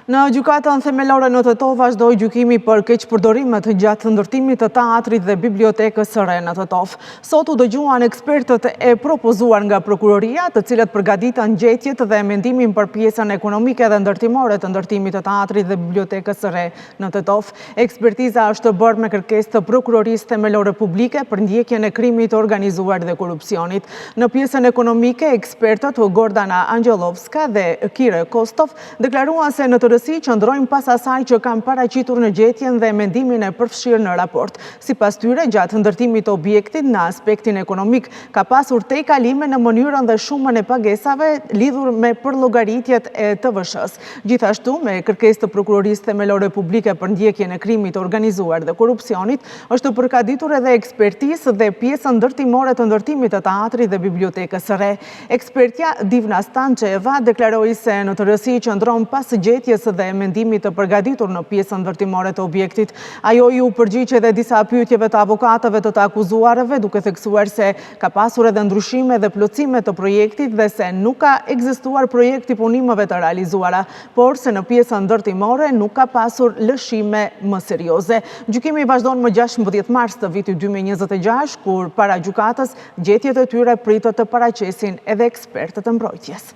Në gjykatën themelore në Tetov vazhdoi gjykimi për keqpërdorimet gjatë ndërtimit të teatrit dhe bibliotekës së re në Tetov. Sot u dëgjuan ekspertët e propozuar nga prokuroria, të cilët përgatitën gjetjet dhe mendimin për pjesën ekonomike dhe ndërtimore të ndërtimit të teatrit dhe bibliotekës së re në Tetov. Ekspertiza është bërë me kërkesë të prokurorisë themelore publike për ndjekjen e krimit të organizuar dhe korrupsionit. Në pjesën ekonomike, ekspertët Gordana Angelovska dhe Kire Kostov deklaruan se në qëndrojnë pas asaj që kam paraqitur në gjetjen dhe mendimin e përfshirë në raport. Sipas tyre, gjatë ndërtimit të objektit në aspektin ekonomik, ka pasur tej kalime në mënyrën dhe shumën e pagesave lidhur me përllogaritjet e TVSH-s. Gjithashtu, me kërkesë të prokurorisë themelore publike për ndjekjen e krimit të organizuar dhe korrupsionit, është përgatitur edhe ekspertizë dhe pjesën ndërtimore të ndërtimit të teatrit dhe bibliotekës së re. Ekspertja Divna Stancheva deklaroi se në tërësi qëndron pas gjetjes dhe mendimit të përgatitur në pjesën ndërtimore të objektit. Ajo ju përgjigj edhe disa pyetjeve të avokatëve të akuzuarëve, duke theksuar se ka pasur edhe ndryshime dhe plotësime të projektit dhe se nuk ka ekzistuar projekti punimeve të realizuara, por se në pjesën ndërtimore nuk ka pasur lëshime më serioze. Gjykimi vazhdon më 16 mars të vitit 2026, kur para gjykatës gjetjet e tyre pritet të paraqesin edhe ekspertët e mbrojtjes.